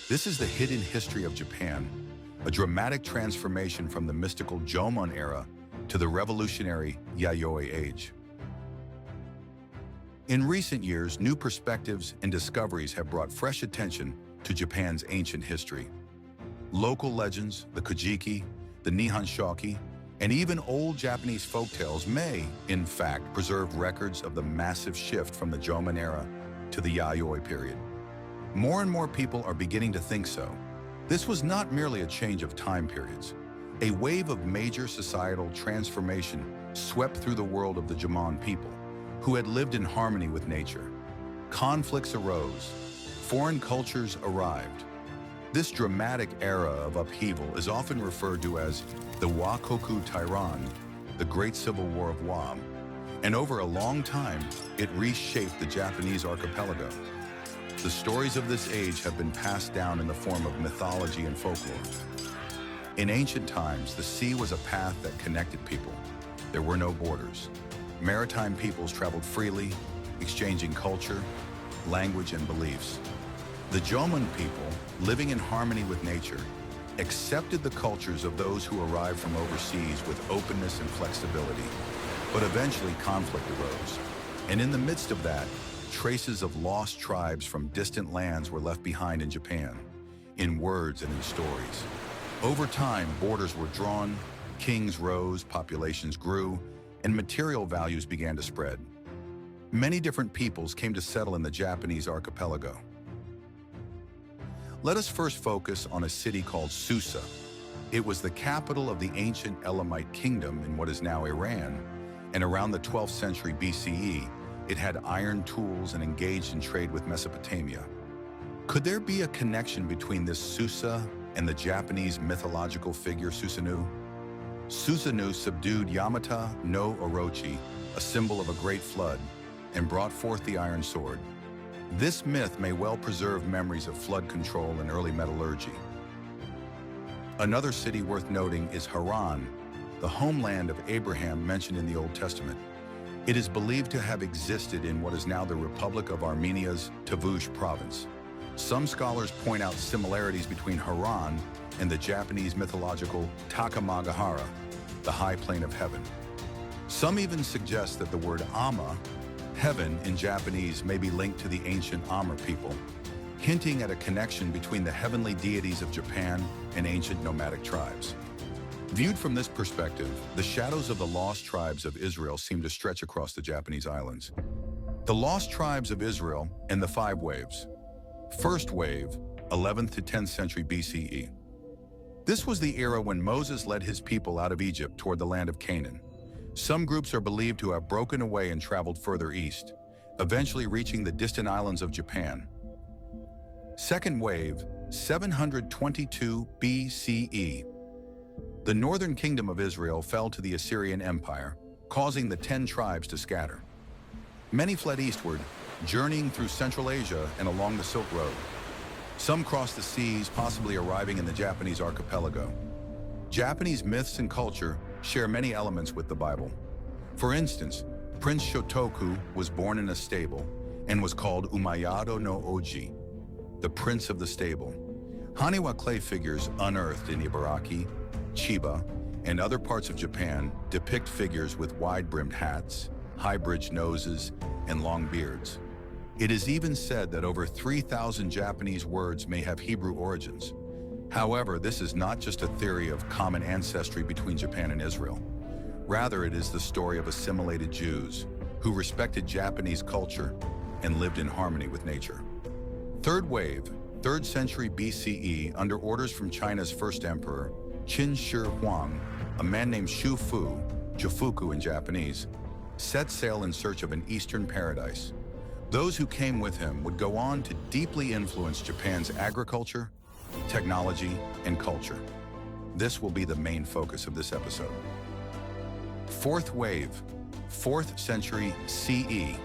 This is the hidden history of Japan, a dramatic transformation from the mystical Jomon era to the revolutionary Yayoi age. In recent years, new perspectives and discoveries have brought fresh attention to Japan's ancient history. Local legends, the Kojiki, the Nihon Shoki, and even old Japanese folktales may, in fact, preserve records of the massive shift from the Jomon era to the Yayoi period. More and more people are beginning to think so. This was not merely a change of time periods. A wave of major societal transformation swept through the world of the Jomon people, who had lived in harmony with nature. Conflicts arose. Foreign cultures arrived. This dramatic era of upheaval is often referred to as the Wakoku Tairan, the Great Civil War of Wam, and over a long time, it reshaped the Japanese archipelago. The stories of this age have been passed down in the form of mythology and folklore. In ancient times, the sea was a path that connected people. There were no borders. Maritime peoples traveled freely, exchanging culture, language, and beliefs. The Jomon people, living in harmony with nature, accepted the cultures of those who arrived from overseas with openness and flexibility. But eventually conflict arose. And in the midst of that, traces of lost tribes from distant lands were left behind in Japan, in words and in stories. Over time, borders were drawn, kings rose, populations grew, and material values began to spread. Many different peoples came to settle in the Japanese archipelago. Let us first focus on a city called Susa. It was the capital of the ancient Elamite kingdom in what is now Iran, and around the 12th century BCE, it had iron tools and engaged in trade with Mesopotamia. Could there be a connection between this Susa and the Japanese mythological figure Susanoo? Susanoo subdued Yamata no Orochi, a symbol of a great flood, and brought forth the iron sword. This myth may well preserve memories of flood control and early metallurgy. Another city worth noting is Haran, the homeland of Abraham mentioned in the Old Testament. It is believed to have existed in what is now the Republic of Armenia's Tavush province. Some scholars point out similarities between Haran and the Japanese mythological Takamagahara, the high plane of heaven. Some even suggest that the word Ama, heaven in Japanese, may be linked to the ancient Amur people, hinting at a connection between the heavenly deities of Japan and ancient nomadic tribes. Viewed from this perspective, the shadows of the lost tribes of Israel seem to stretch across the Japanese islands. The lost tribes of Israel and the 5 waves. First wave, 11th to 10th century BCE. This was the era when Moses led his people out of Egypt toward the land of Canaan. Some groups are believed to have broken away and traveled further east, eventually reaching the distant islands of Japan. Second wave, 722 BCE. The northern kingdom of Israel fell to the Assyrian Empire, causing the 10 tribes to scatter. Many fled eastward, journeying through Central Asia and along the Silk Road. Some crossed the seas, possibly arriving in the Japanese archipelago. Japanese myths and culture share many elements with the Bible. For instance, Prince Shotoku was born in a stable and was called Umayado no Oji, the Prince of the Stable. Haniwa clay figures unearthed in Ibaraki, Chiba, and other parts of Japan depict figures with wide-brimmed hats, high-bridged noses, and long beards. It is even said that over 3,000 Japanese words may have Hebrew origins. However, this is not just a theory of common ancestry between Japan and Israel. Rather, it is the story of assimilated Jews who respected Japanese culture and lived in harmony with nature. Third wave, 3rd century BCE, under orders from China's first emperor, Qin Shi Huang, a man named Shu Fu, Jofuku in Japanese, set sail in search of an eastern paradise. Those who came with him would go on to deeply influence Japan's agriculture, technology, and culture. This will be the main focus of this episode. Fourth wave, 4th century CE.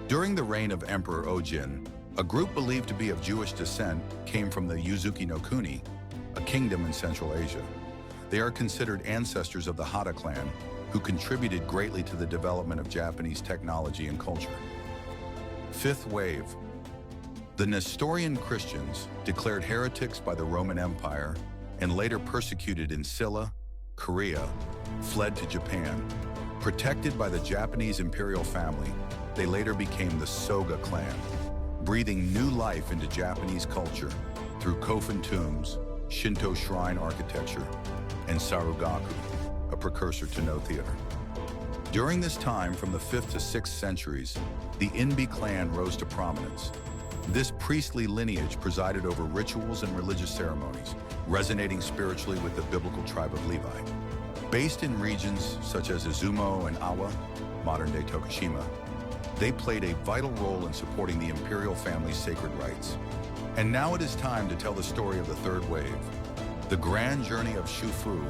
During the reign of Emperor Ojin, a group believed to be of Jewish descent came from the Yuzuki no Kuni, a kingdom in Central Asia. They are considered ancestors of the Hada clan, who contributed greatly to the development of Japanese technology and culture. Fifth wave, The Nestorian Christians, declared heretics by the Roman Empire and later persecuted in Silla, Korea, fled to Japan. Protected by the Japanese imperial family, they later became the Soga clan, breathing new life into Japanese culture through Kofun tombs, Shinto shrine architecture, and Sarugaku, a precursor to Noh theater. During this time, from the 5th to 6th centuries, the Inbi clan rose to prominence. This priestly lineage presided over rituals and religious ceremonies, resonating spiritually with the biblical tribe of Levi. Based in regions such as Izumo and Awa, modern-day Tokushima, they played a vital role in supporting the imperial family's sacred rites. And now it is time to tell the story of the third wave, the grand journey of Shufu,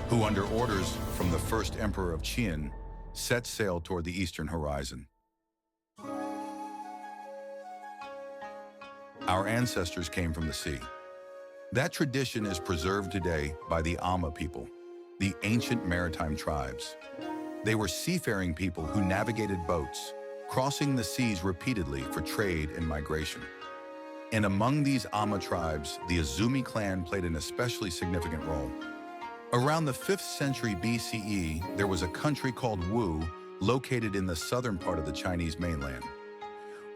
who under orders from the first emperor of Qin, set sail toward the eastern horizon. Our ancestors came from the sea. That tradition is preserved today by the Ama people, the ancient maritime tribes. They were seafaring people who navigated boats, crossing the seas repeatedly for trade and migration. And among these Ama tribes, the Azumi clan played an especially significant role. Around the 5th century BCE, there was a country called Wu located in the southern part of the Chinese mainland.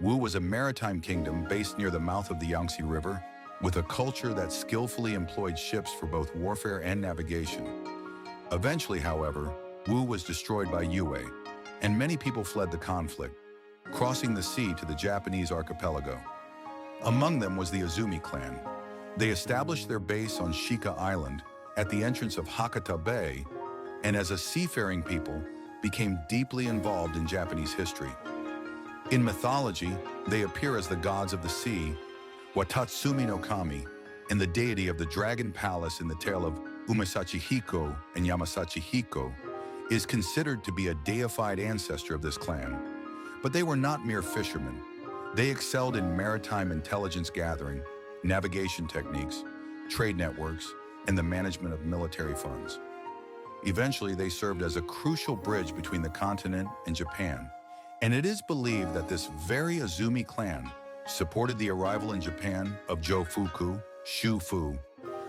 Wu was a maritime kingdom based near the mouth of the Yangtze River, with a culture that skillfully employed ships for both warfare and navigation. Eventually, however, Wu was destroyed by Yue, and many people fled the conflict, crossing the sea to the Japanese archipelago. Among them was the Azumi clan. They established their base on Shika Island at the entrance of Hakata Bay, and as a seafaring people, became deeply involved in Japanese history. In mythology, they appear as the gods of the sea, Watatsumi no Kami, and the deity of the Dragon Palace in the tale of Umesachi Hiko and Yamasachi Hiko, is considered to be a deified ancestor of this clan. But they were not mere fishermen. They excelled in maritime intelligence gathering, navigation techniques, trade networks, and the management of military funds. Eventually, they served as a crucial bridge between the continent and Japan, and it is believed that this very Azumi clan supported the arrival in Japan of Jofuku, Shufu,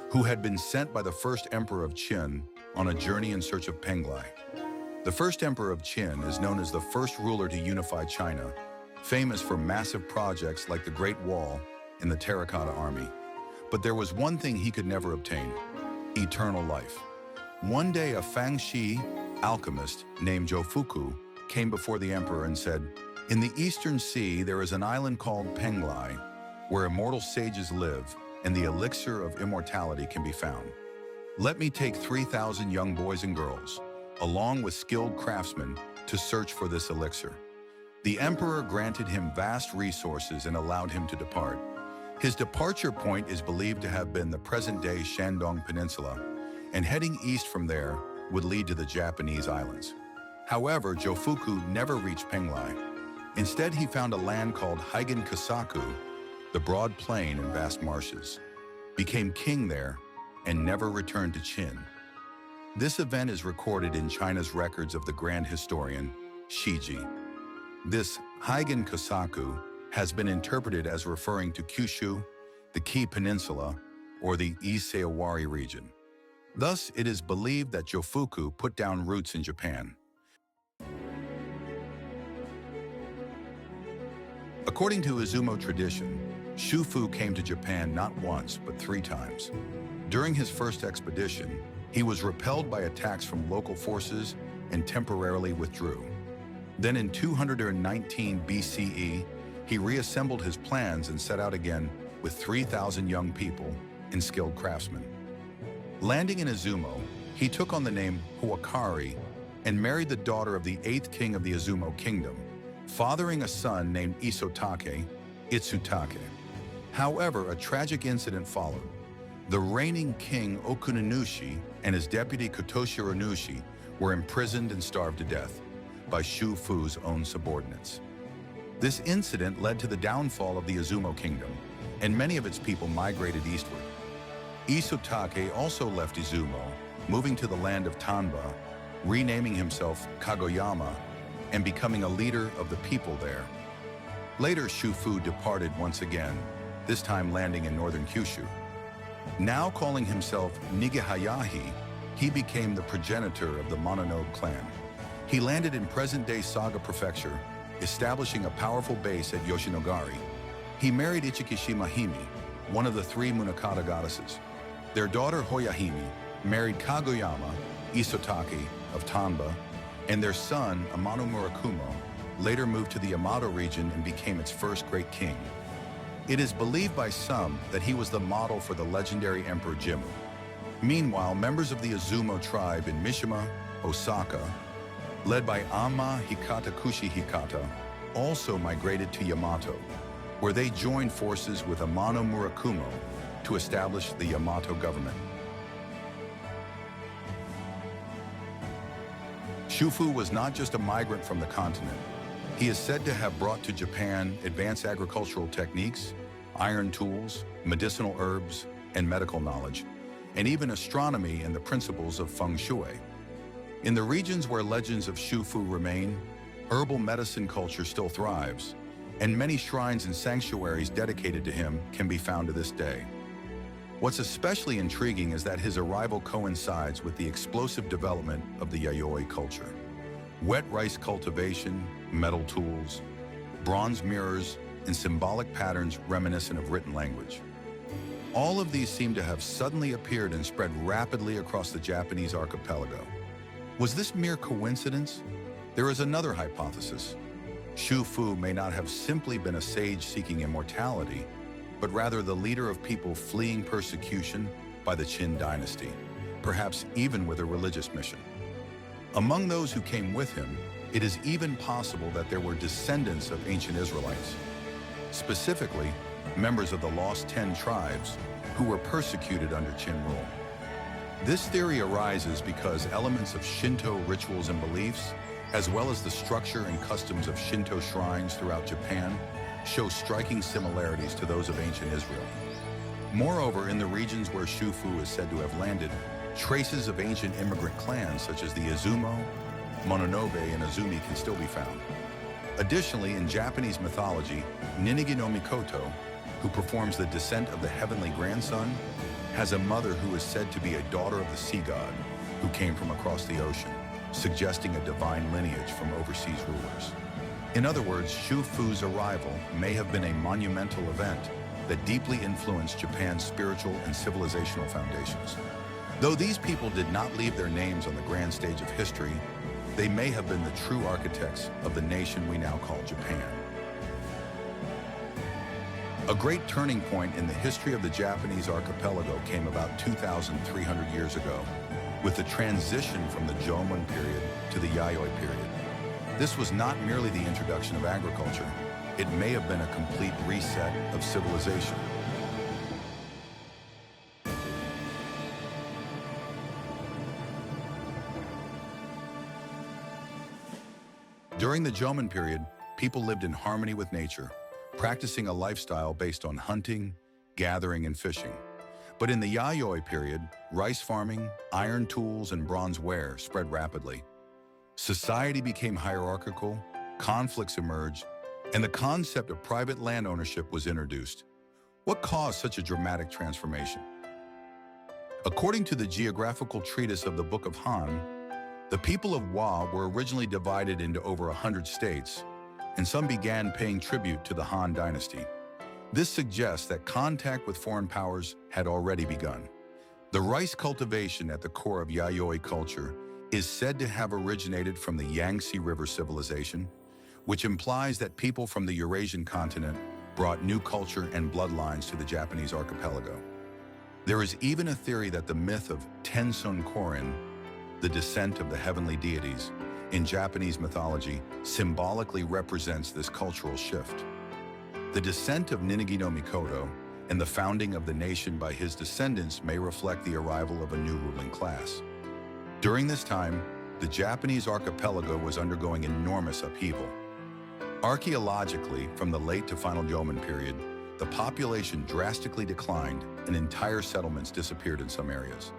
who had been sent by the first emperor of Qin on a journey in search of Penglai. The first emperor of Qin is known as the first ruler to unify China, famous for massive projects like the Great Wall and the Terracotta Army. But there was one thing he could never obtain: eternal life. One day, a Fangxi alchemist named Jofuku came before the emperor and said, "In the eastern sea, there is an island called Penglai, where immortal sages live, and the elixir of immortality can be found. Let me take 3,000 young boys and girls, along with skilled craftsmen, to search for this elixir." The emperor granted him vast resources and allowed him to depart. His departure point is believed to have been the present-day Shandong Peninsula, and heading east from there would lead to the Japanese islands. However, Jofuku never reached Penglai. Instead, he found a land called Heigen Kasaku, the broad plain and vast marshes, became king there, and never returned to Qin. This event is recorded in China's records of the grand historian, Shiji. This Heigen Kasaku has been interpreted as referring to Kyushu, the Kii Peninsula, or the Ise-Owari region. Thus, it is believed that Jofuku put down roots in Japan. According to Izumo tradition, Shufu came to Japan not once, but 3 times. During his first expedition, he was repelled by attacks from local forces and temporarily withdrew. Then in 219 BCE, he reassembled his plans and set out again with 3,000 young people and skilled craftsmen. Landing in Izumo, he took on the name Huakari and married the daughter of the 8th king of the Izumo kingdom, fathering a son named Itsutake. However, a tragic incident followed. The reigning king Okunanushi and his deputy Kotoshiranushi were imprisoned and starved to death by Shufu's own subordinates. This incident led to the downfall of the Izumo kingdom, and many of its people migrated eastward. Itsutake also left Izumo, moving to the land of Tanba, renaming himself Kagoyama, and becoming a leader of the people there. Later, Shufu departed once again, this time landing in northern Kyushu. Now calling himself Nigihayahi, he became the progenitor of the Mononobe clan. He landed in present-day Saga Prefecture, establishing a powerful base at Yoshinogari. He married Ichikishima Hime, one of the three Munakata goddesses. Their daughter Hoyahime married Kagoyama Isotake of Tanba, and their son Amano Murakumo later moved to the Yamato region and became its first great king. It is believed by some that he was the model for the legendary Emperor Jimmu. Meanwhile, members of the Izumo tribe in Mishima, Osaka, led by Amma Hikata Kushi Hikata, also migrated to Yamato, where they joined forces with Amano Murakumo to establish the Yamato government. Shufu was not just a migrant from the continent. He is said to have brought to Japan advanced agricultural techniques, iron tools, medicinal herbs, and medical knowledge, and even astronomy and the principles of feng shui. In the regions where legends of Shufu remain, herbal medicine culture still thrives, and many shrines and sanctuaries dedicated to him can be found to this day. What's especially intriguing is that his arrival coincides with the explosive development of the Yayoi culture. Wet rice cultivation, metal tools, bronze mirrors, and symbolic patterns reminiscent of written language. All of these seem to have suddenly appeared and spread rapidly across the Japanese archipelago. Was this mere coincidence? There is another hypothesis. Shufu may not have simply been a sage seeking immortality, but rather the leader of people fleeing persecution by the Qin dynasty, perhaps even with a religious mission. Among those who came with him, it is even possible that there were descendants of ancient Israelites, specifically members of the Lost 10 tribes who were persecuted under Qin rule. This theory arises because elements of Shinto rituals and beliefs, as well as the structure and customs of Shinto shrines throughout Japan, show striking similarities to those of ancient Israel. Moreover, in the regions where Shufu is said to have landed, traces of ancient immigrant clans such as the Izumo, Mononobe, and Azumi can still be found. Additionally, in Japanese mythology, Ninigi no Mikoto, who performs the descent of the heavenly grandson, has a mother who is said to be a daughter of the sea god who came from across the ocean, suggesting a divine lineage from overseas rulers. In other words, Shufu's arrival may have been a monumental event that deeply influenced Japan's spiritual and civilizational foundations. Though these people did not leave their names on the grand stage of history, they may have been the true architects of the nation we now call Japan. A great turning point in the history of the Japanese archipelago came about 2,300 years ago, with the transition from the Jomon period to the Yayoi period. This was not merely the introduction of agriculture, it may have been a complete reset of civilization. During the Jomon period, people lived in harmony with nature, practicing a lifestyle based on hunting, gathering, and fishing. But in the Yayoi period, rice farming, iron tools, and bronze ware spread rapidly. Society became hierarchical, conflicts emerged, and the concept of private land ownership was introduced. What caused such a dramatic transformation? According to the geographical treatise of the Book of Han, the people of Wa were originally divided into over 100 states, and some began paying tribute to the Han dynasty. This suggests that contact with foreign powers had already begun. The rice cultivation at the core of Yayoi culture is said to have originated from the Yangtze River civilization, which implies that people from the Eurasian continent brought new culture and bloodlines to the Japanese archipelago. There is even a theory that the myth of Tenson Korin, the descent of the heavenly deities, in Japanese mythology symbolically represents this cultural shift. The descent of Ninigi no Mikoto and the founding of the nation by his descendants may reflect the arrival of a new ruling class. During this time, the Japanese archipelago was undergoing enormous upheaval. Archaeologically, from the late to final Jomon period, the population drastically declined and entire settlements disappeared in some areas.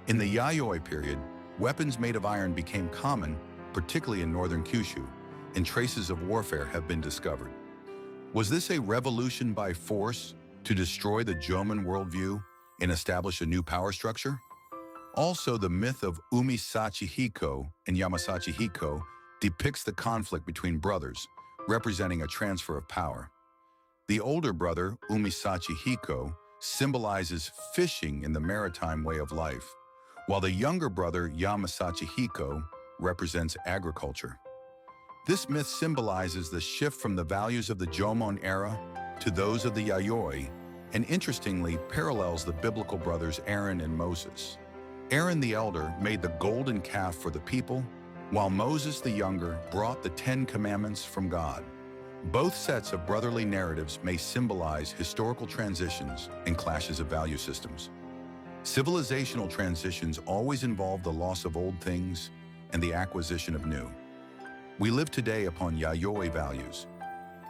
In the Yayoi period, weapons made of iron became common, particularly in northern Kyushu, and traces of warfare have been discovered. Was this a revolution by force to destroy the Jomon worldview and establish a new power structure? Also, the myth of Umisachi Hiko and Yamasachi Hiko depicts the conflict between brothers, representing a transfer of power. The older brother, Umisachi Hiko, symbolizes fishing in the maritime way of life, while the younger brother, Yamasachi Hiko, represents agriculture. This myth symbolizes the shift from the values of the Jomon era to those of the Yayoi, and interestingly parallels the biblical brothers Aaron and Moses. Aaron the elder made the golden calf for the people, while Moses the younger brought the 10 Commandments from God. Both sets of brotherly narratives may symbolize historical transitions and clashes of value systems. Civilizational transitions always involve the loss of old things and the acquisition of new. We live today upon Yayoi values,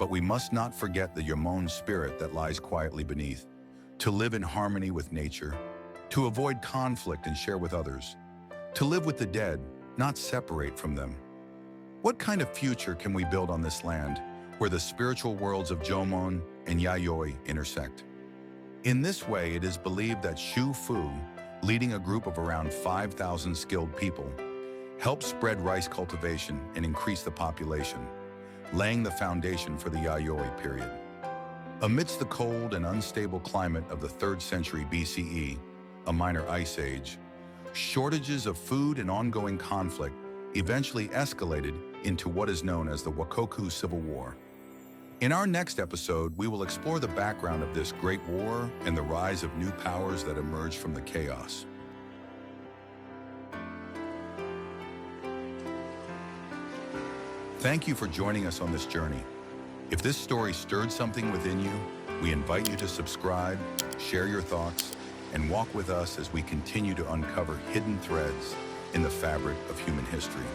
but we must not forget the Jomon spirit that lies quietly beneath, to live in harmony with nature, to avoid conflict and share with others, to live with the dead, not separate from them. What kind of future can we build on this land where the spiritual worlds of Jomon and Yayoi intersect? In this way, it is believed that Shu Fu, leading a group of around 5,000 skilled people, helped spread rice cultivation and increase the population, laying the foundation for the Yayoi period. Amidst the cold and unstable climate of the 3rd century BCE, a minor ice age, shortages of food and ongoing conflict eventually escalated into what is known as the Wakoku Civil War. In our next episode, we will explore the background of this great war and the rise of new powers that emerged from the chaos. Thank you for joining us on this journey. If this story stirred something within you, we invite you to subscribe, share your thoughts, and walk with us as we continue to uncover hidden threads in the fabric of human history.